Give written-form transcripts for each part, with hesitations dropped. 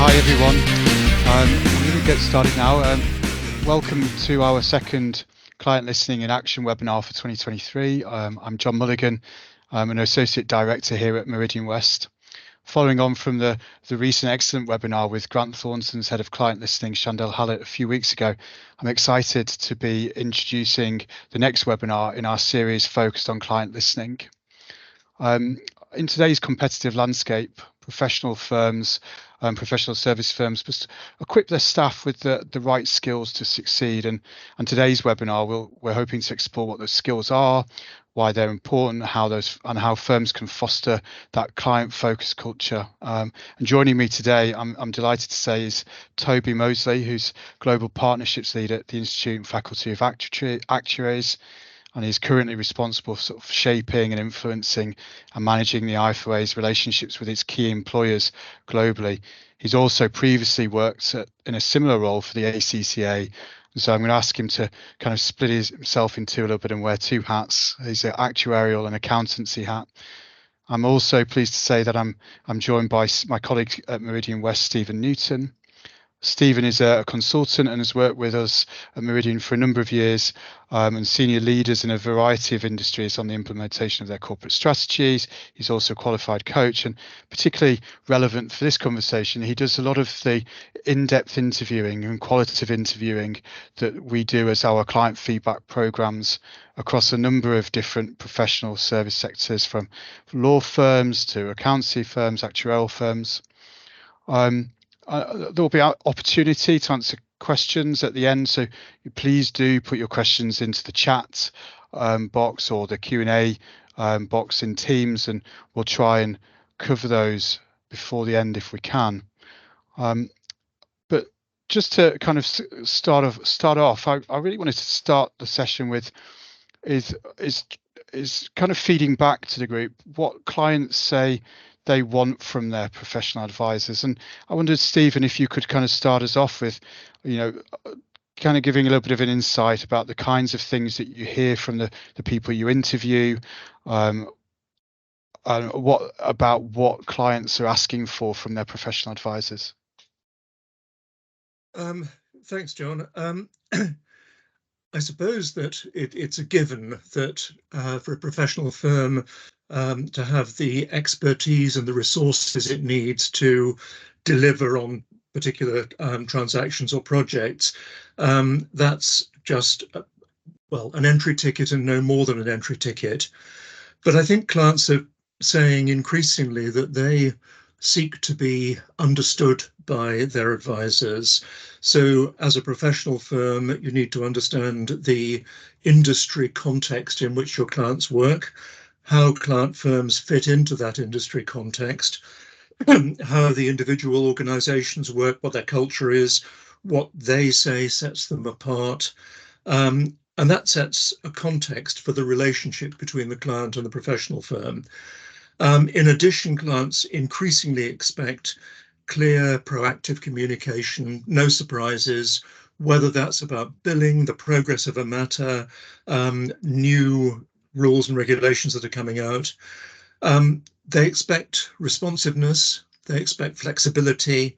Hi everyone. I'm going to get started now. Welcome to our second Client Listening in Action webinar for 2023. I'm John Mulligan. I'm an Associate Director here at Meridian West. Following on from the recent excellent webinar with Grant Thornton's Head of Client Listening, Chandel Hallett, a few weeks ago, I'm excited to be introducing the next webinar in our series focused on client listening. In today's competitive landscape, professional firms, professional service firms must equip their staff with the right skills to succeed. And today's webinar, we're hoping to explore what those skills are, why they're important, how firms can foster that client-focused culture. And joining me today, I'm delighted to say, is Toby Mosely, who's Global Partnerships Lead at the Institute and Faculty of Actuaries. And he's currently responsible for sort of shaping and influencing and managing the IFoA's relationships with its key employers globally. He's also previously worked in a similar role for the ACCA. And so I'm going to ask him to kind of split himself in two a little bit and wear two hats. He's an actuarial and accountancy hat. I'm also pleased to say that I'm joined by my colleague at Meridian West, Stephen Newton. Stephen is a consultant and has worked with us at Meridian for a number of years and senior leaders in a variety of industries on the implementation of their corporate strategies. He's also a qualified coach, and particularly relevant for this conversation, he does a lot of the in-depth interviewing and qualitative interviewing that we do as our client feedback programs across a number of different professional service sectors, from law firms to accountancy firms, actuarial firms. There will be an opportunity to answer questions at the end, so please do put your questions into the chat box or the Q&A box in Teams, and we'll try and cover those before the end if we can. But just to kind of start off, I really wanted to start the session with is kind of feeding back to the group what clients say they want from their professional advisors. And I wondered, Stephen, if you could kind of start us off with, kind of giving a little bit of an insight about the kinds of things that you hear from the people you interview, and what clients are asking for from their professional advisors. Thanks, John. I suppose that it's a given that for a professional firm to have the expertise and the resources it needs to deliver on particular transactions or projects, that's just, an entry ticket and no more than an entry ticket. But I think clients are saying increasingly that they seek to be understood by their advisors. So as a professional firm, you need to understand the industry context in which your clients work, how client firms fit into that industry context, how the individual organizations work, what their culture is, what they say sets them apart. And that sets a context for the relationship between the client and the professional firm. In addition, clients increasingly expect clear, proactive communication, no surprises, whether that's about billing, the progress of a matter, new rules and regulations that are coming out. They expect responsiveness, they expect flexibility,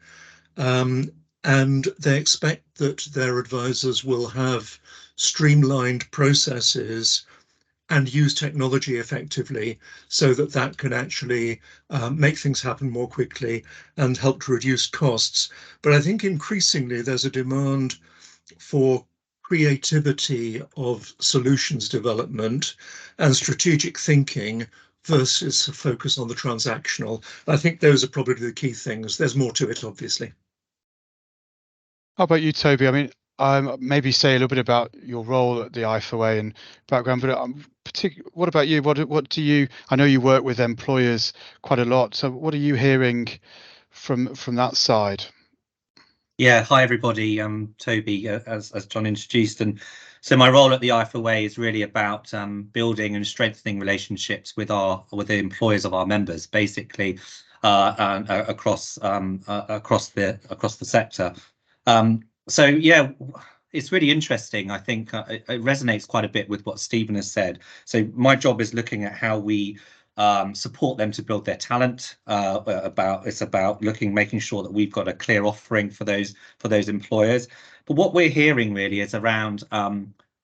and they expect that their advisors will have streamlined processes and use technology effectively so that that can actually make things happen more quickly and help to reduce costs. But I think increasingly there's a demand for creativity of solutions development and strategic thinking versus a focus on the transactional. I think those are probably the key things. There's more to it, obviously. How about you, Toby? I mean, maybe say a little bit about your role at the IFoA and background, but what about you? What do you? I know you work with employers quite a lot. So what are you hearing from that side? Yeah, hi everybody. I'm Toby, as John introduced, and so my role at the IFoA is really about building and strengthening relationships with the employers of our members, basically across the sector. So yeah, it's really interesting. I think it resonates quite a bit with what Stephen has said. So my job is looking at how we support them to build their talent. It's about making sure that we've got a clear offering for those employers. But what we're hearing really is around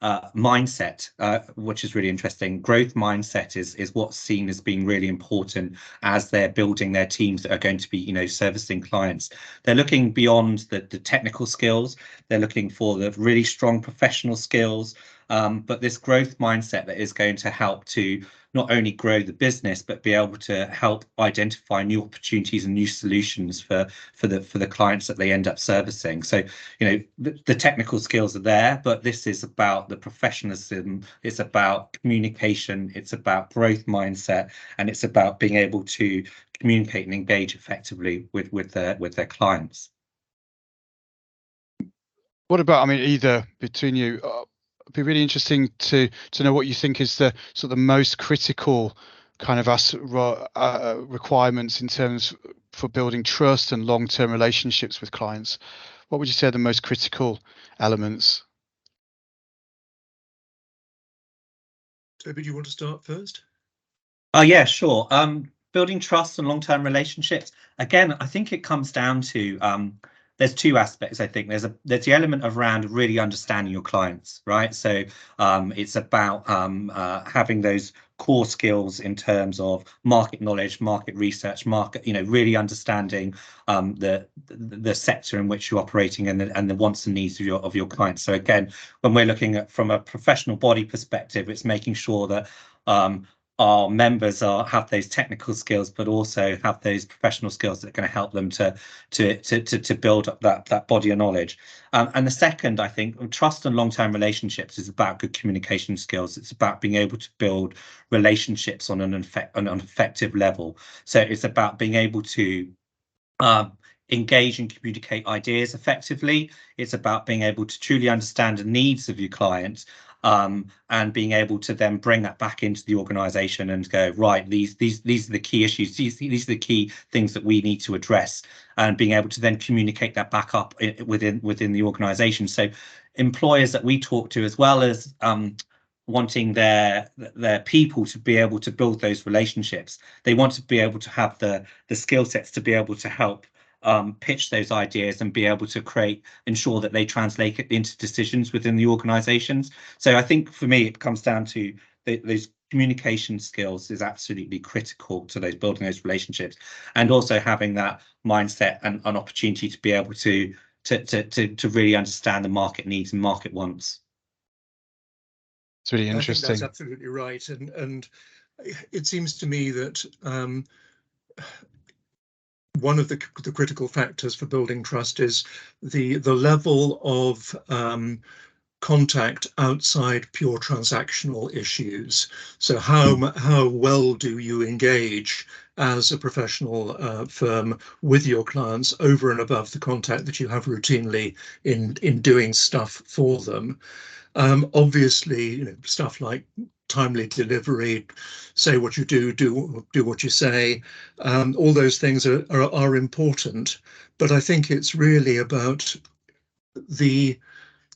mindset, which is really interesting. Growth mindset is what's seen as being really important as they're building their teams that are going to be, servicing clients. They're looking beyond the technical skills. They're looking for the really strong professional skills. But this growth mindset that is going to help to not only grow the business, but be able to help identify new opportunities and new solutions for the clients that they end up servicing. So, the technical skills are there, but this is about the professionalism. It's about communication. It's about growth mindset, and it's about being able to communicate and engage effectively with their clients. What about, either between you? It'd be really interesting to know what you think is the sort of the most critical kind of requirements in terms for building trust and long-term relationships with clients. What would you say are the most critical elements? Toby, do you want to start first? Yeah, sure. Building trust and long-term relationships. Again, I think it comes down to there's two aspects. I think there's the element around really understanding your clients, right? So it's about having those core skills in terms of market knowledge, market research, really understanding the sector in which you're operating and the wants and needs of your clients. So again, when we're looking at from a professional body perspective, it's making sure that our members have those technical skills, but also have those professional skills that are going to help them to build up that body of knowledge. And the second, I think, trust and long-term relationships is about good communication skills. It's about being able to build relationships on an effective level. So it's about being able to engage and communicate ideas effectively. It's about being able to truly understand the needs of your clients. And being able to then bring that back into the organization and go, right, these are the key issues, these are the key things that we need to address, and being able to then communicate that back up within the organization. So employers that we talk to, as well as wanting their people to be able to build those relationships, they want to be able to have the skill sets to be able to help pitch those ideas and be able to ensure that they translate it into decisions within the organizations. So I think for me, it comes down to those communication skills is absolutely critical to building those relationships, and also having that mindset and an opportunity to be able to really understand the market needs and market wants. It's really interesting. I think that's absolutely right, and it seems to me that one of the critical factors for building trust is the level of contact outside pure transactional issues. So how well do you engage as a professional firm with your clients over and above the contact that you have routinely in doing stuff for them? Obviously, stuff like timely delivery, say what you do what you say, all those things are important, but I think it's really about the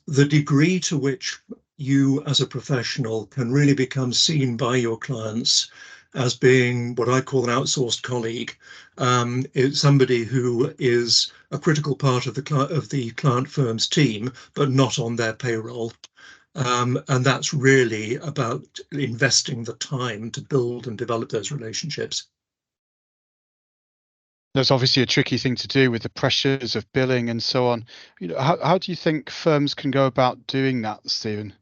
degree to which you as a professional can really become seen by your clients as being what I call an outsourced colleague. It's somebody who is a critical part of the client firm's team, but not on their payroll. And that's really about investing the time to build and develop those relationships. There's obviously a tricky thing to do with the pressures of billing and so on. How do you think firms can go about doing that, Stephen?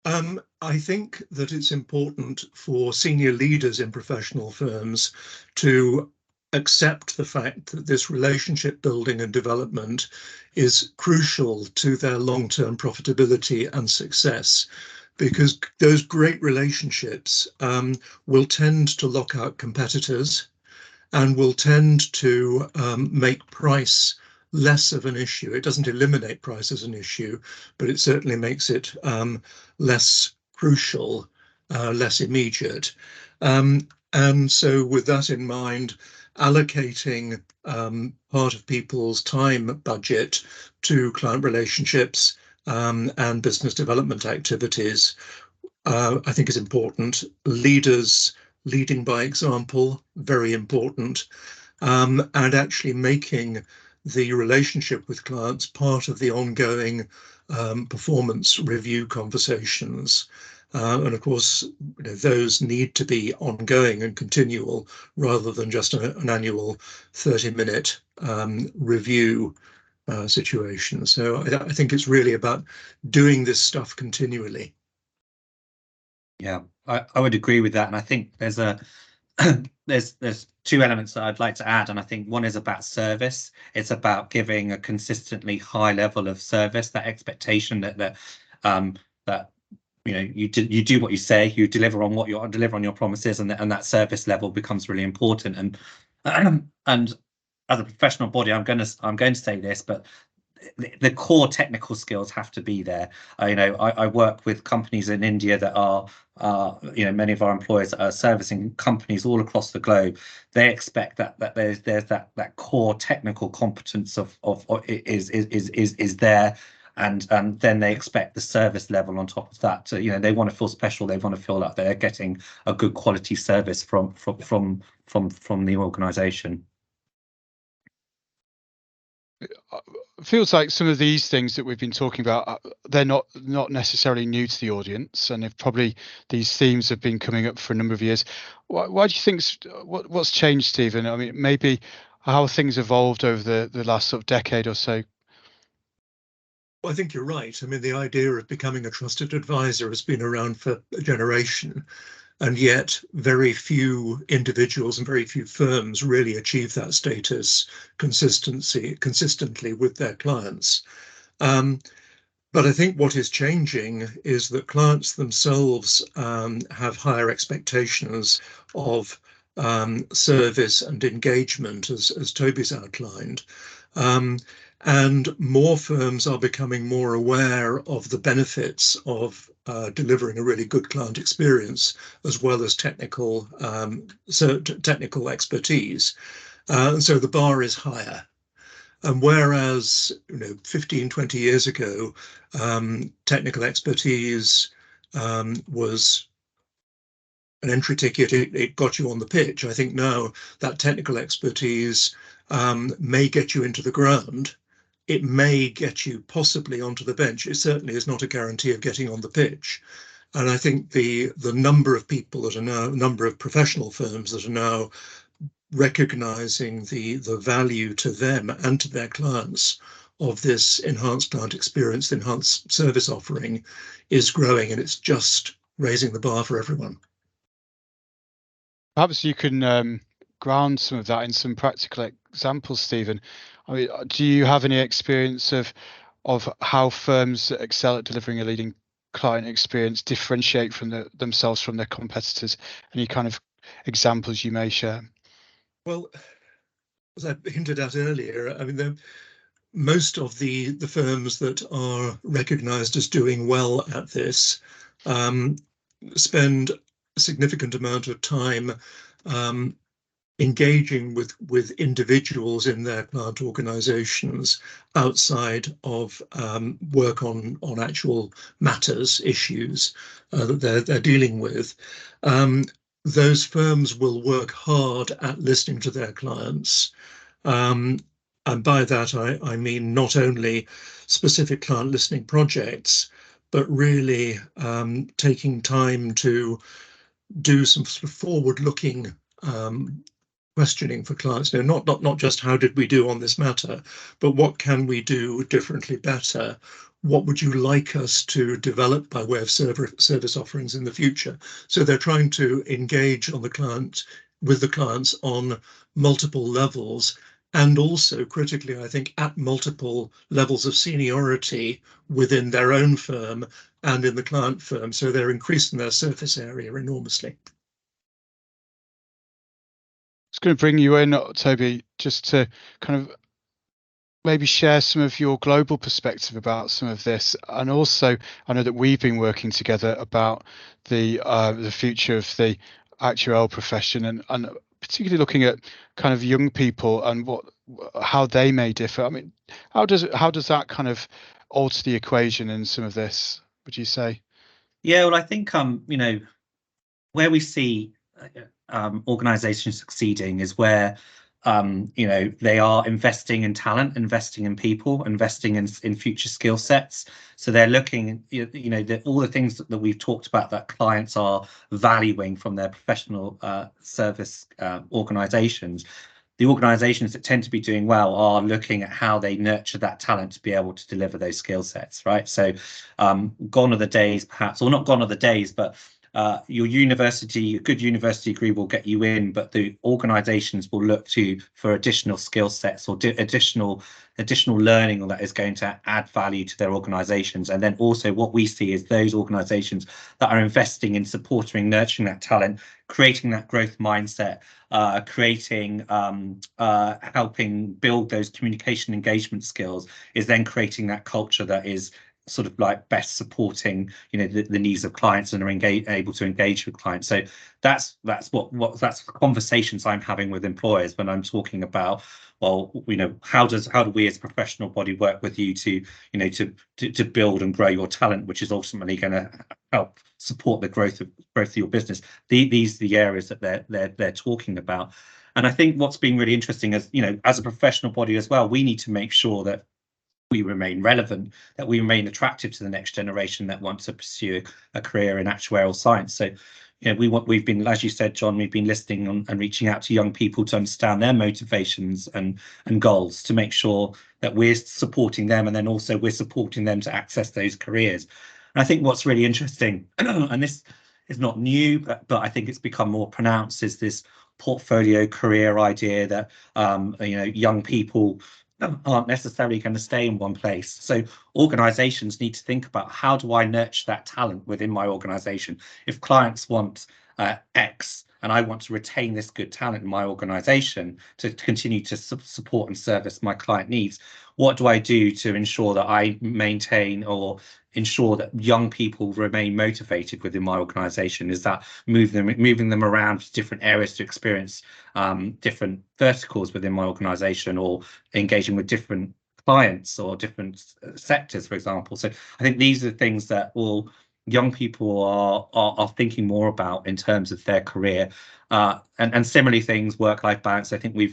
I think that it's important for senior leaders in professional firms to accept the fact that this relationship building and development is crucial to their long-term profitability and success, because those great relationships will tend to lock out competitors and will tend to make price less of an issue. It doesn't eliminate price as an issue, but it certainly makes it less crucial, less immediate. And so with that in mind, allocating part of people's time budget to client relationships and business development activities, I think is important. Leaders leading by example, very important, and actually making the relationship with clients part of the ongoing performance review conversations. And of course, those need to be ongoing and continual rather than just an annual 30-minute review situation. So I think it's really about doing this stuff continually. Yeah, I would agree with that, and I think there's a there's two elements that I'd like to add, and I think one is about service. It's about giving a consistently high level of service, that expectation that you do what you say, you deliver on what you deliver on your promises, and that service level becomes really important. And and as a professional body, I'm going to say this, but the core technical skills have to be there. I work with companies in India that are, many of our employers are servicing companies all across the globe. They expect that there's that core technical competence of is there, and then they expect the service level on top of that. So, they want to feel special. They want to feel like they're getting a good quality service from the organisation. Feels like some of these things that we've been talking about, they're not necessarily new to the audience, and if probably these themes have been coming up for a number of years. Why do you think, what's changed, Stephen? I mean, maybe how things evolved over the last sort of decade or so. Well, I think you're right. I mean, the idea of becoming a trusted advisor has been around for a generation, and yet very few individuals and very few firms really achieve that status consistently with their clients. But I think what is changing is that clients themselves have higher expectations of service and engagement, as Toby's outlined. And more firms are becoming more aware of the benefits of delivering a really good client experience, as well as technical expertise. And so the bar is higher. And whereas 15, 20 years ago, technical expertise was an entry ticket, it got you on the pitch. I think now that technical expertise may get you into the ground. It may get you possibly onto the bench. It certainly is not a guarantee of getting on the pitch. And I think the number of people that are now, number of professional firms that are now recognizing the value to them and to their clients of this enhanced client experience, enhanced service offering is growing, and it's just raising the bar for everyone. Perhaps you can ground some of that in some practical examples, Stephen. I mean, do you have any experience of how firms that excel at delivering a leading client experience differentiate from themselves from their competitors? Any kind of examples you may share? Well, as I hinted at earlier, I mean, most of the firms that are recognized as doing well at this spend a significant amount of time engaging with individuals in their client organizations outside of work on actual matters, issues that they're dealing with. Those firms will work hard at listening to their clients. And by that, I mean not only specific client listening projects, but really taking time to do some sort of forward-looking questioning for clients. Not just how did we do on this matter, but what can we do differently, better? What would you like us to develop by way of service offerings in the future? So they're trying to engage with the clients on multiple levels, and also critically, I think, at multiple levels of seniority within their own firm and in the client firm. So they're increasing their surface area enormously. I was going to bring you in, Toby, just to kind of maybe share some of your global perspective about some of this, and also I know that we've been working together about the future of the actuarial profession, and particularly looking at kind of young people and how they may differ. I mean, how does that kind of alter the equation in some of this, would you say? Yeah, well, I think where we see organizations succeeding is where they are investing in talent, investing in people, investing in future skill sets. So they're looking, all the things that we've talked about that clients are valuing from their professional service organizations. The organizations that tend to be doing well are looking at how they nurture that talent to be able to deliver those skill sets, right? So gone are the days, perhaps, or not gone are the days, but a good university degree will get you in, but the organizations will look to for additional skill sets or additional learning that is going to add value to their organizations. And then also what we see is those organizations that are investing in supporting, nurturing that talent, creating that growth mindset, helping build those communication engagement skills, is then creating that culture that is sort of like best supporting the needs of clients and are able to engage with clients. So that's the conversations I'm having with employers when I'm talking about, well, how do we as a professional body work with you to build and grow your talent, which is ultimately going to help support the growth of your business. These are the areas that they're talking about. And I think what's been really interesting is, as a professional body as well, we need to make sure that we remain relevant, that we remain attractive to the next generation that wants to pursue a career in actuarial science. So, we've been, as you said, John, we've been listening and reaching out to young people to understand their motivations and goals, to make sure that we're supporting them, and then also we're supporting them to access those careers. And I think what's really interesting, and this is not new, but I think it's become more pronounced, is this portfolio career idea that young people aren't necessarily going to stay in one place. So organizations need to think about, how do I nurture that talent within my organization? If clients want X and I want to retain this good talent in my organization to continue to support and service my client needs, what do I do to ensure that I maintain or ensure that young people remain motivated within my organization? Is that moving them around to different areas to experience different verticals within my organization, or engaging with different clients or different sectors, for example? So I think these are things that young people are thinking more about in terms of their career, and similarly things, work-life balance. I think we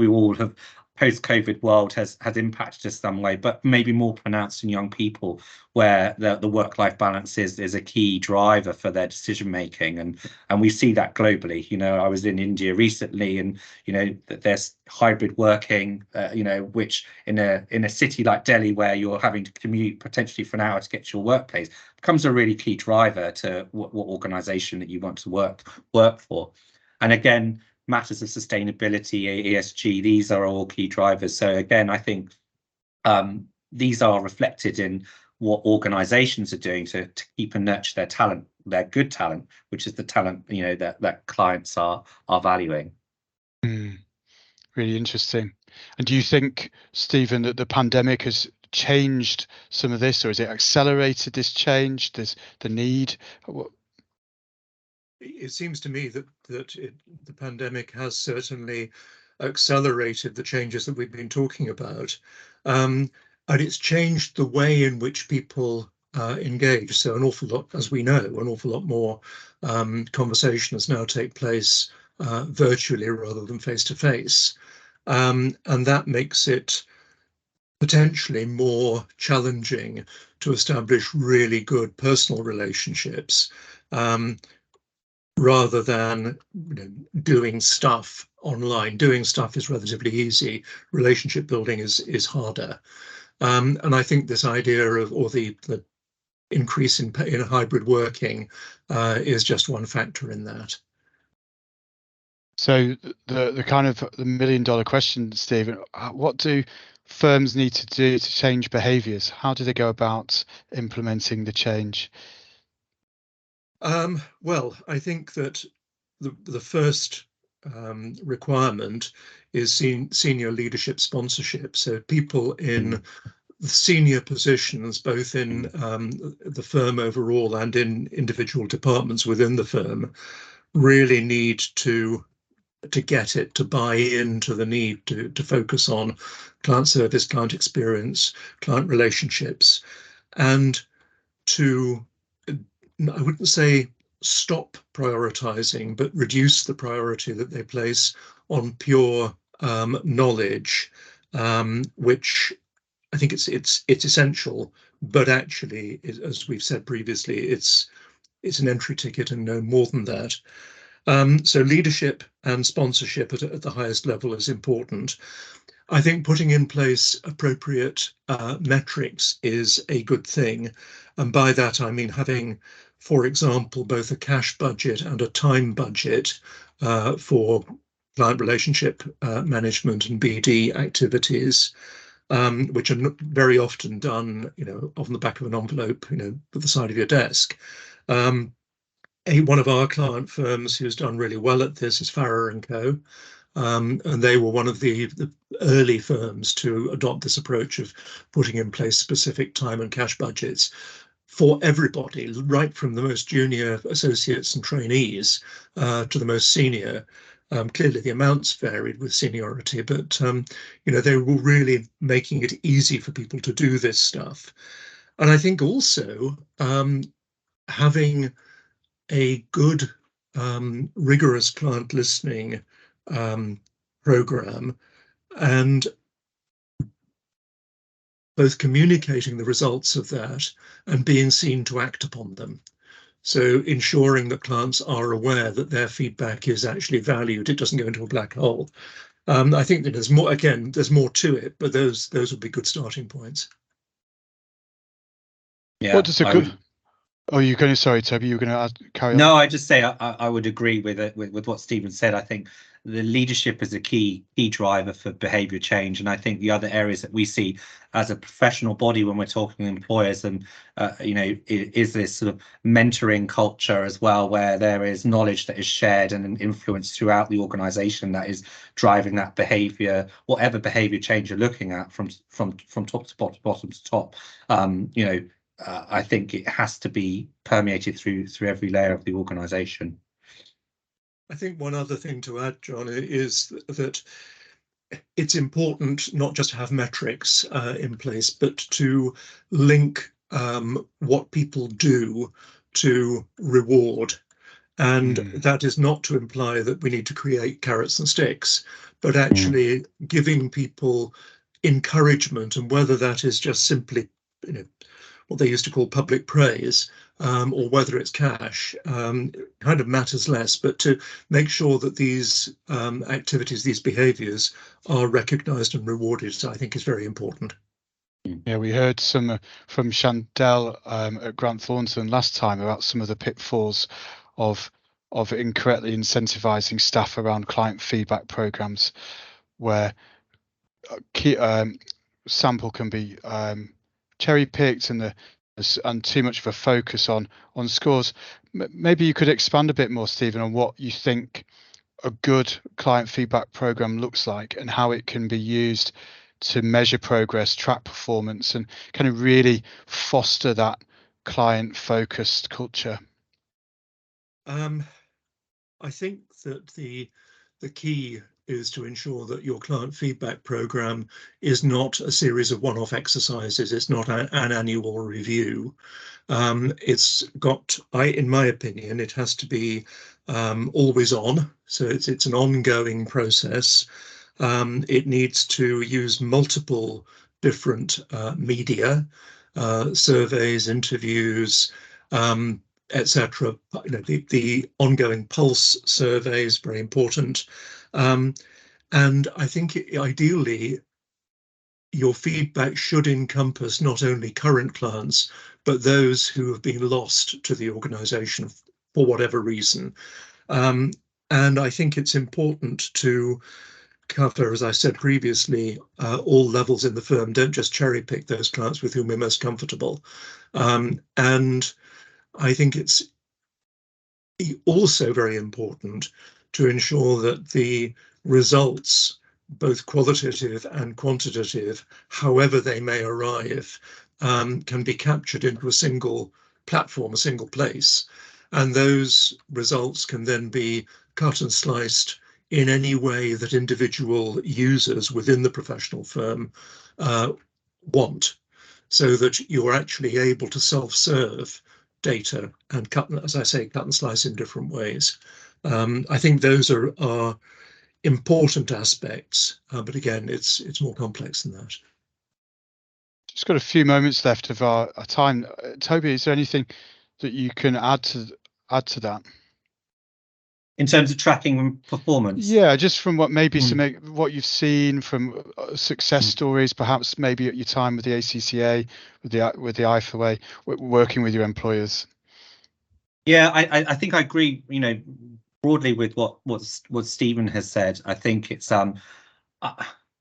all have, post-COVID world has impacted us some way, but maybe more pronounced in young people, where the work-life balance is a key driver for their decision making, and we see that globally. I was in India recently, and there's hybrid working, which in a city like Delhi, where you're having to commute potentially for an hour to get to your workplace, becomes a really key driver to what organization that you want to work for. And again, matters of sustainability, ESG, these are all key drivers. So again, I think these are reflected in what organizations are doing to keep and nurture their talent, their good talent, which is the talent that clients are valuing. Really interesting. And do you think, Stephen, that the pandemic has changed some of this, or has it accelerated this change, the need? It seems to me that the pandemic has certainly accelerated the changes that we've been talking about, and it's changed the way in which people engage. So an awful lot, as we know, an awful lot more conversations now take place virtually rather than face to face, and that makes it potentially more challenging to establish really good personal relationships, rather than doing stuff online. Doing stuff is relatively easy. Relationship building is harder. And I think this idea of, or the increase in hybrid working is just one factor in that. So the kind of the $1 million question, Stephen, what do firms need to do to change behaviours? How do they go about implementing the change? Well, I think that the first requirement is senior leadership sponsorship. So people in senior positions, both in the firm overall and in individual departments within the firm, really need to get it, to buy into the need to focus on client service, client experience, client relationships, and to, I wouldn't say stop prioritizing, but reduce the priority that they place on pure knowledge, which I think it's essential, but actually, as we've said previously, it's an entry ticket and no more than that. So leadership and sponsorship at the highest level is important. I think putting in place appropriate metrics is a good thing. And by that, I mean having, for example, both a cash budget and a time budget for client relationship management and BD activities, which are very often done, on the back of an envelope, at the side of your desk. One of our client firms who's done really well at this is Farrer and Co. And they were one of the early firms to adopt this approach of putting in place specific time and cash budgets for everybody, right from the most junior associates and trainees to the most senior. Clearly, the amounts varied with seniority, but they were really making it easy for people to do this stuff. And I think also having a good, rigorous client listening program, and both communicating the results of that and being seen to act upon them. So ensuring that clients are aware that their feedback is actually valued, it doesn't go into a black hole. I think that there's more to it, but those would be good starting points. Yeah, What does a good... Oh, you're going to, sorry, Toby, you were going to carry on? No, I just say I would agree with it, with what Stephen said. I think the leadership is a key driver for behaviour change, and I think the other areas that we see as a professional body when we're talking to employers, and is this sort of mentoring culture as well, where there is knowledge that is shared and influence throughout the organisation that is driving that behaviour, whatever behaviour change you're looking at, from top to bottom to top. I think it has to be permeated through every layer of the organisation. I think one other thing to add, John, is that it's important not just to have metrics in place, but to link what people do to reward. And that is not to imply that we need to create carrots and sticks, but actually giving people encouragement, and whether that is just simply, what they used to call public praise, or whether it's cash, kind of matters less, but to make sure that these activities, these behaviours are recognised and rewarded, I think is very important. Yeah, we heard some from Chandel at Grant Thornton last time about some of the pitfalls of incorrectly incentivising staff around client feedback programs, where sample can be cherry picked and too much of a focus on scores. Maybe you could expand a bit more, Stephen, on what you think a good client feedback program looks like and how it can be used to measure progress, track performance, and kind of really foster that client focused culture. I think that the key is to ensure that your client feedback program is not a series of one-off exercises. It's not an annual review. It's got, in my opinion, it has to be always on. So it's an ongoing process. It needs to use multiple different media, surveys, interviews, etc. The ongoing pulse survey is very important. And I think ideally, your feedback should encompass not only current clients, but those who have been lost to the organisation for whatever reason. And I think it's important to cover, as I said previously, all levels in the firm. Don't just cherry pick those clients with whom we're most comfortable. And I think it's also very important to ensure that the results, both qualitative and quantitative, however they may arrive, can be captured into a single platform, a single place. And those results can then be cut and sliced in any way that individual users within the professional firm want, so that you're actually able to self-serve data and cut, as I say, cut and slice in different ways. I think those are important aspects, but again, it's more complex than that. Just got a few moments left of our time. Toby, is there anything that you can add to that? In terms of tracking performance? Yeah, just from what maybe what you've seen from success stories, perhaps maybe at your time with the ACCA, with the IFoA, working with your employers. Yeah, I think I agree, broadly with what Stephen has said. I think it's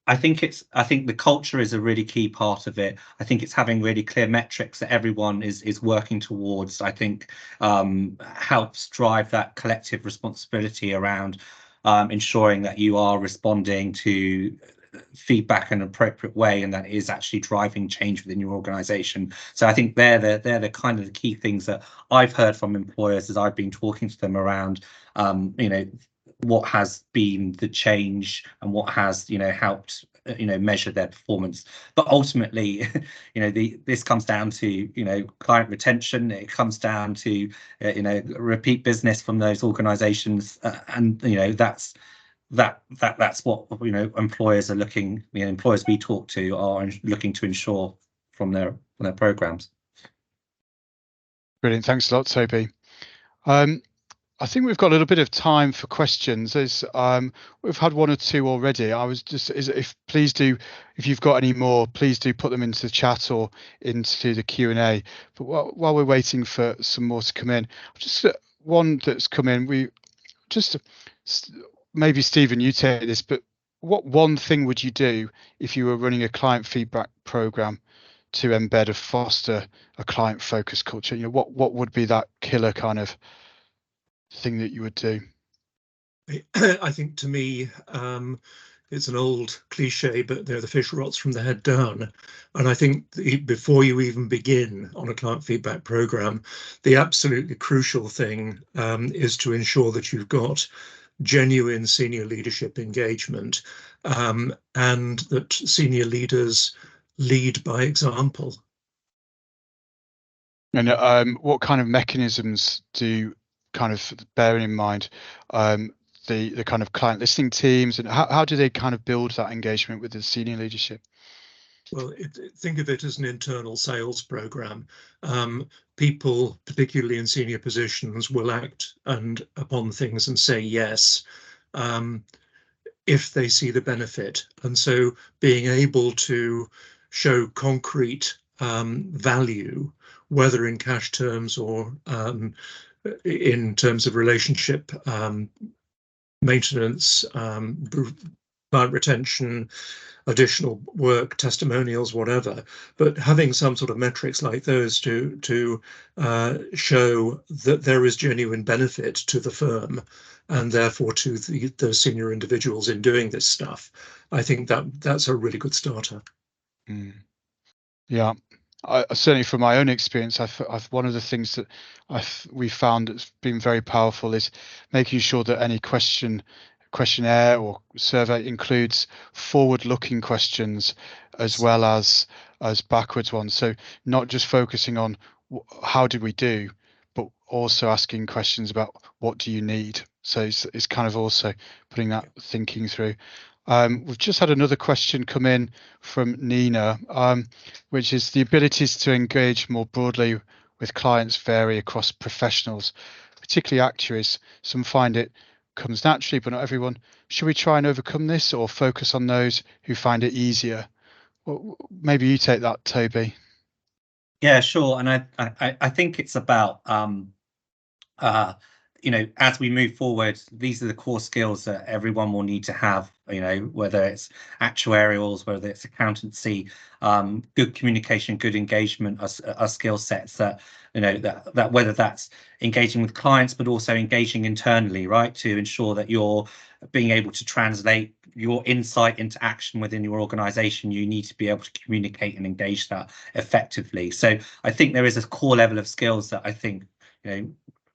I think the culture is a really key part of it. I think it's having really clear metrics that everyone is working towards. I think helps drive that collective responsibility around ensuring that you are responding to feedback in an appropriate way, and that is actually driving change within your organization. So I think they're the kind of the key things that I've heard from employers as I've been talking to them around what has been the change and what has helped measure their performance. But ultimately this comes down to client retention. It comes down to repeat business from those organizations, and that's what employers are looking. Employers we talk to are looking to ensure from their programs. Brilliant, thanks a lot, Toby. I think we've got a little bit of time for questions. We've had one or two already. I was just, if you've got any more, please do put them into the chat or into the Q&A. But while we're waiting for some more to come in, just one that's come in. Maybe Stephen, you take this, but what one thing would you do if you were running a client feedback program to embed or foster a client-focused culture? What would be that killer kind of thing that you would do? I think, to me, it's an old cliche, but the fish rots from the head down. And I think before you even begin on a client feedback program, the absolutely crucial thing is to ensure that you've got genuine senior leadership engagement, and that senior leaders lead by example. And what kind of mechanisms do you kind of bearing in mind the kind of client listening teams, and how do they kind of build that engagement with the senior leadership? Well, think of it as an internal sales program. People, particularly in senior positions, will act upon things and say yes if they see the benefit. And so being able to show concrete value, whether in cash terms or in terms of relationship maintenance, client retention, additional work, testimonials, whatever, but having some sort of metrics like those to show that there is genuine benefit to the firm and therefore to the senior individuals in doing this stuff. I think that's a really good starter. Yeah, certainly from my own experience, one of the things that we found that's been very powerful is making sure that any questionnaire or survey includes forward-looking questions as well as backwards ones. So not just focusing on how did we do, but also asking questions about what do you need. So it's kind of also putting that thinking through. We've just had another question come in from Nina, which is the abilities to engage more broadly with clients vary across professionals, particularly actuaries. Some find it comes naturally, but not everyone. Should we try and overcome this or focus on those who find it easier? Well, maybe you take that, Toby. Yeah, sure. And I think it's about as we move forward, these are the core skills that everyone will need to have, whether it's actuarials, whether it's accountancy, good communication, good engagement are skill sets that, that whether that's engaging with clients, but also engaging internally, right, to ensure that you're being able to translate your insight into action within your organization. You need to be able to communicate and engage that effectively. So I think there is a core level of skills that I think,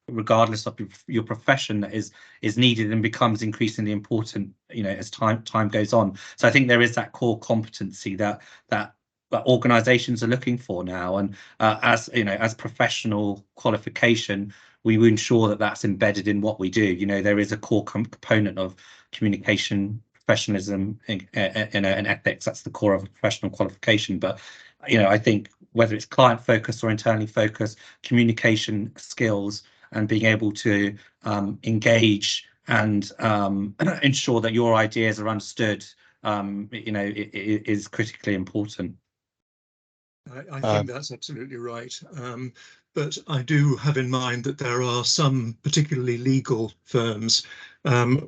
regardless of your profession, that is needed and becomes increasingly important as time goes on. So I think there is that core competency that organizations are looking for now. And as you know, as professional qualification, we will ensure that that's embedded in what we do. You know, there is a core component of communication, professionalism, and ethics. That's the core of a professional qualification. But you know, I think whether it's client focused or internally focused, communication skills and being able to engage and ensure that your ideas are understood, you know, it is critically important. I think that's absolutely right. But I do have in mind that there are some particularly legal firms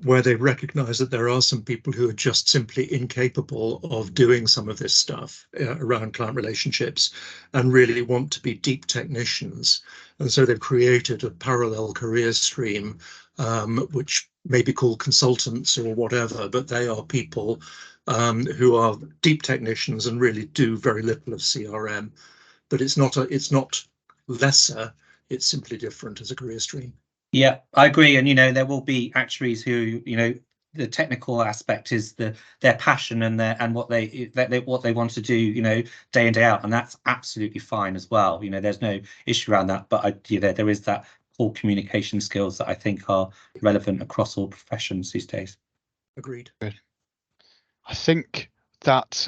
where they recognise that there are some people who are just simply incapable of doing some of this stuff around client relationships and really want to be deep technicians. And so they've created a parallel career stream, which may be called consultants or whatever, but they are people who are deep technicians and really do very little of CRM. But it's not lesser, it's simply different as a career stream. Yeah, I agree. And you know, there will be actuaries who, you know, the technical aspect is their passion and what they want to do, you know, day in, day out, and that's absolutely fine as well. You know, there's no issue around that. But there is that core communication skills that I think are relevant across all professions these days. Agreed. Good. I think that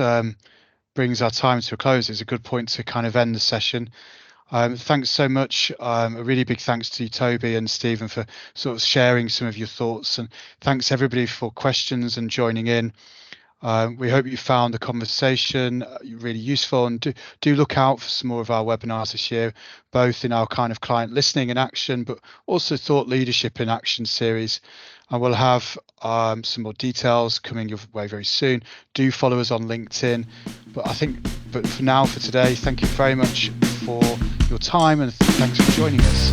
brings our time to a close. It's a good point to kind of end the session. Thanks so much. A really big thanks to you, Toby and Stephen, for sort of sharing some of your thoughts, and thanks everybody for questions and joining in. We hope you found the conversation really useful, and do look out for some more of our webinars this year, both in our kind of client listening in action, but also thought leadership in action series. And we'll have some more details coming your way very soon. Do follow us on LinkedIn. But for now, for today, thank you very much for your time, and thanks for joining us.